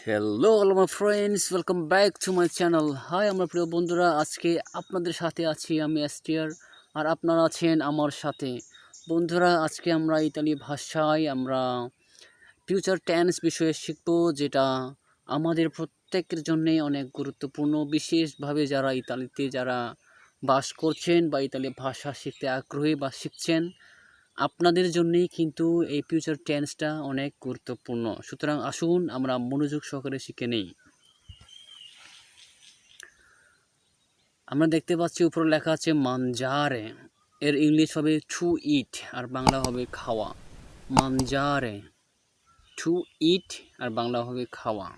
Hello all my friends, welcome back to my channel. Hi আমার প্রিয় বন্ধুরা, আজকে আপনাদের সাথে আছি আমি অ্যাস্টিয়ার, আর আপনারা আছেন আমার সাথে। বন্ধুরা, আজকে আমরা ইতালি ভাষায় আমরা ফিউচার টেন্স বিষয়ে শিখব, যেটা আমাদের প্রত্যেকের জন্যই অনেক গুরুত্বপূর্ণ, বিশেষভাবে যারা ইতালিতে বাস করছেন বা ইতালি ভাষা শিখতে আগ্রহী বা শিখছেন, আপনাদের জন্যই কিন্তু এই ফিউচার টেন্সটা অনেক গুরুত্বপূর্ণ। সুতরাং আসুন আমরা মনোযোগ সহকারে শিখে নেই। আমরা দেখতে পাচ্ছি উপরে লেখা আছে mangiare, এর ইংলিশ হবে টু ইট আর বাংলা হবে খাওয়া। mangiare, টু ইট আর বাংলা হবে খাওয়া।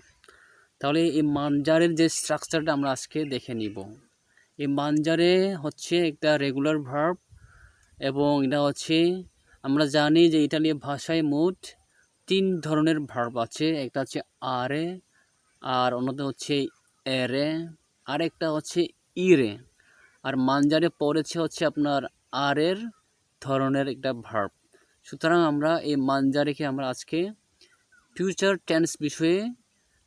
তাহলে এই mangiare যে স্ট্রাকচারটা আমরা আজকে দেখে নিব। এই mangiare হচ্ছে একটা রেগুলার ভার্ব, এবং এটা হচ্ছে, আমরা জানি যে ইতালীয় ভাষায় মোট 3 ধরনের ভার্ব আছে। একটা হচ্ছে আরে, আর অন্যটা হচ্ছে এরে, আর একটা হচ্ছে ইরে। আর mangiare পড়েছে হচ্ছে আপনার আরের ধরনের একটা ভার্ব। সুতরাং আমরা এই mangiareকে আমরা আজকে ফিউচার টেন্স বিষয়ে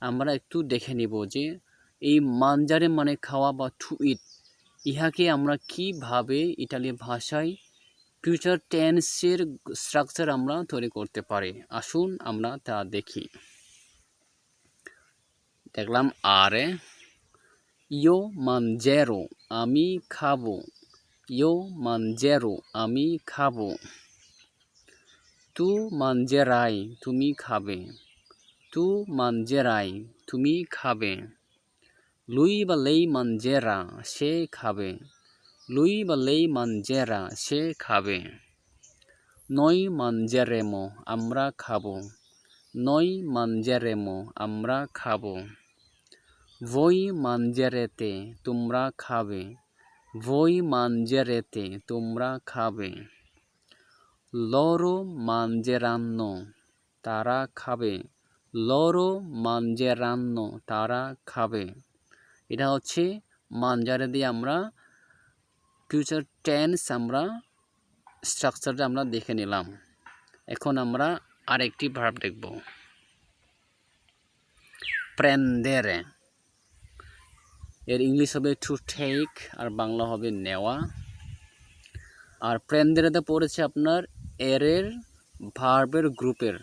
আমরা একটু দেখে নিব, যে এই mangiare মানে খাওয়া বা টু ইট, ইহাকে আমরা কিভাবে ইতালি ভাষায় ফিউচার টেন্সের স্ট্রাকচার আমরা তৈরি করতে পারি। আসুন আমরা তা দেখি। দেখলাম আরে, ইও mangerò, আমি খাবো। ইও mangerò, আমি খাবো। তু mangerai, তুমি খাবে। তু mangerai, তুমি খাবে। lui বা lei mangerà, সে খাবে। lui বা lei mangerà, সে খাবে। noi mangeremo, আমরা খাবো। noi mangeremo, আমরা খাবো। voi mangerete, তোমরা খাবে। voi mangerete, তোমরা খাবে। loro mangeranno, তারা খাবে। loro mangeranno, তারা খাবে। এটা হচ্ছে mangiare দিয়ে আমরা ফিউচার টেন্স আমরা স্ট্রাকচারটা আমরা দেখে নিলাম। এখন আমরা আরেকটি ভার্ব দেখব, prendere, এর ইংলিশ হবে টু টেক আর বাংলা হবে নেওয়া। আর প্রেন্দেরেতে পড়েছে আপনার এরের ভার্বের গ্রুপের।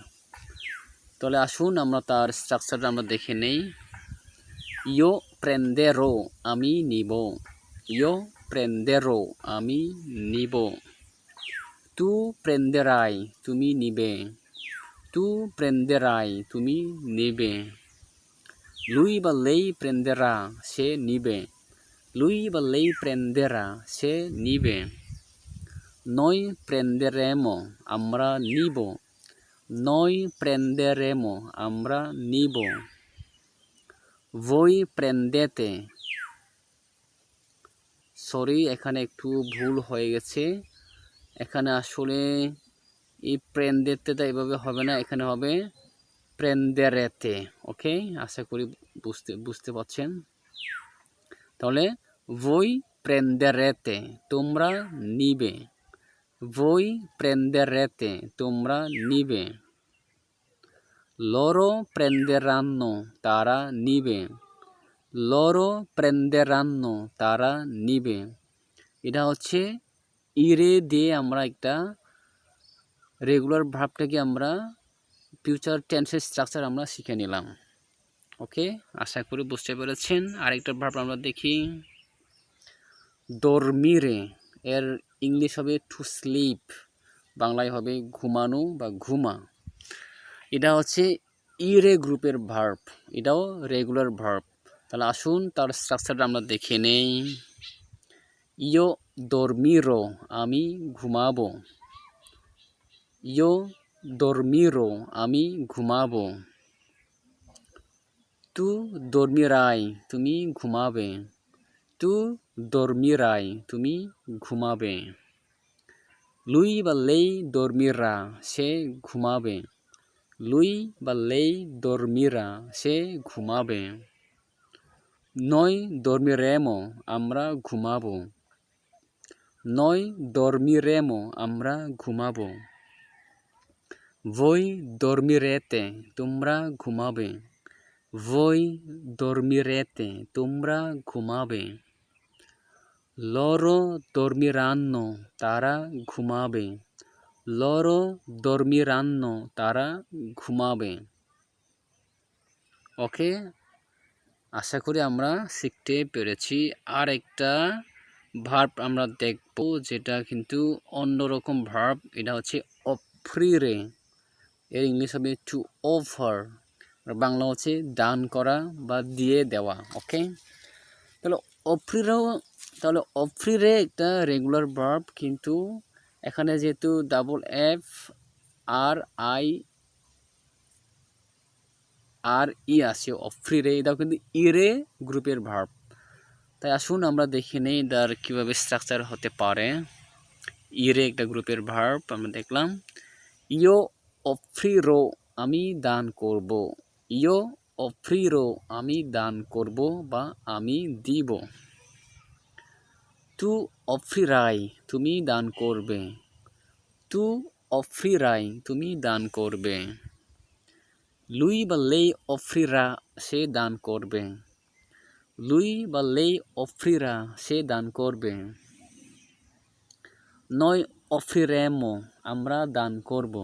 তাহলে আসুন আমরা তার স্ট্রাকচারটা আমরা দেখে নেই। ইও প্রেন্দেরো, আমি নিব। ইও প্রেন্দেরো, আমি নিব। তু প্রেন্দেরাই, তুমি নিবে। তু প্রেন্দেরাই, তুমি নিবে। lui বা lei prenderà, সে নিবে। lui বা lei prenderà, সে নিবে। noi prenderemo, আমরা নিব। noi prenderemo, আমরা নিব। voi prendete, সরি এখানে একটু ভুল হয়ে গেছে। এখানে আসলে এই প্রেন্দেতেটা এভাবে হবে না, এখানে হবে প্রেন্দেরেতে। ওকে, আশা করি বুঝতে পারছেন। তাহলে voi prenderete, তোমরা নিবে। voi prenderete, তোমরা নিবে। loro prenderanno, তারা নিবে। loro prenderanno, তারা নিবে। এটা হচ্ছে ইরে দিয়ে আমরা একটা রেগুলার ভার্বটাকে আমরা ফিউচার টেন্সের স্ট্রাকচার আমরা শিখে নিলাম। ওকে, আশা করি বুঝতে পেরেছেন। আরেকটা ভার্ব আমরা দেখি, dormire, এর ইংলিশ হবে টু স্লিপ, বাংলায় হবে ঘুমানো বা ঘুমা। এটা হচ্ছে ইরে গ্রুপের ভার্ব, এটাও রেগুলার ভার্ব। তাহলে আসুন তার স্ট্রাকচারটা আমরা দেখে নেই। ইও dormirò, আমি ঘুমাবো। ইও dormirò, আমি ঘুমাবো। তু dormirai, তুমি ঘুমাবে। তু dormirai, তুমি ঘুমাবে। lui বা lei dormirà, সে ঘুমাবে। lui বা lei dormirà, সে ঘুমাবে। noi dormiremo, আমরা ঘুমাবো। noi dormiremo, আমরা ঘুমাবো। voi dormirete, তোমরা ঘুমাবে। voi dormirete, তোমরা ঘুমাবে। loro dormiranno, তারা ঘুমাবে। loro dormiranno, তারা ঘুমাবে। ওকে, আশা করি আমরা শিখতে পেরেছি। আর একটা ভার্ব আমরা দেখব, যেটা কিন্তু অন্যরকম ভার্ব। এটা হচ্ছে offrire, এর ইংলিশ হবে টু অফার, আর বাংলা হচ্ছে দান করা বা দিয়ে দেওয়া। ওকে, তাহলে offrire একটা রেগুলার ভার্ব, কিন্তু এখানে যেহেতু ডাবল এফ আর আই আর ই আছে offrire, এটাও কিন্তু ইরে গ্রুপের ভার্ব। তাই আসুন আমরা দেখে নেই এটার কীভাবে স্ট্রাকচার হতে পারে। ইরে একটা গ্রুপের ভার্ব আমরা দেখলাম। ইও offriro, আমি দান করব। ইও offriro, আমি দান করব বা আমি দিব। তু offrirai, তুমি দান করবে। তু offrirai, তুমি দান করবে। lui বা lei offrirà, সে দান করবে। lui বা lei offrirà, সে দান করবে। noi offriremo, আমরা দান করব।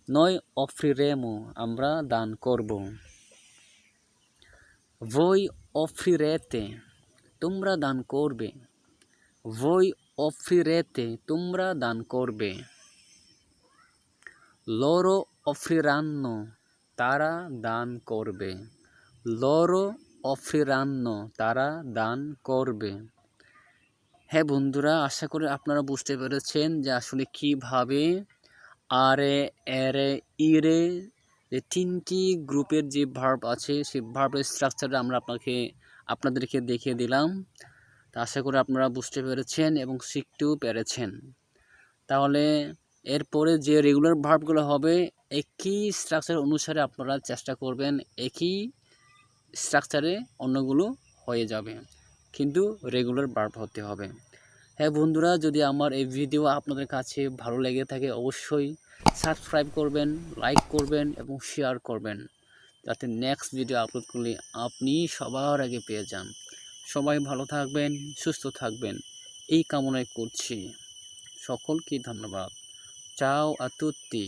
noi offriremo, আমরা দান করব। voi offrirete, তোমরা দান করবে। voi offrirete, তোমরা দান করবে। loro offriranno, তারা দান করবে। loro offriranno, তারা দান করবে। হ্যাঁ বন্ধুরা, আশা করি আপনারা বুঝতে পেরেছেন যে আসলে কিভাবে আরে, এরে, ইরে, যে তিনটি গ্রুপের যে ভার্ব আছে সেই ভার্বের স্ট্রাকচারটা আমরা আপনাদেরকে দেখিয়ে দিলাম। তা আশা করি আপনারা বুঝতে পেরেছেন এবং শিখতেও পেরেছেন। তাহলে এরপরে যে রেগুলার ভার্বগুলো হবে একই স্ট্রাকচার অনুসারে আপনারা চেষ্টা করবেন, একই স্ট্রাকচারে অন্যগুলো হয়ে যাবে, কিন্তু রেগুলার ভার্ব হতে হবে। হ্যাঁ বন্ধুরা, যদি আমার এই ভিডিও আপনাদের কাছে ভালো লেগে থাকে অবশ্যই সাবস্ক্রাইব করবেন, লাইক করবেন এবং শেয়ার করবেন, যাতে নেক্সট ভিডিও আপলোড করলে আপনি সবার আগে পেয়ে যান। সবাই ভালো থাকবেন, সুস্থ থাকবেন, এই কামনাই করছি। সকলকে ধন্যবাদ। চাও আ তুত্তি।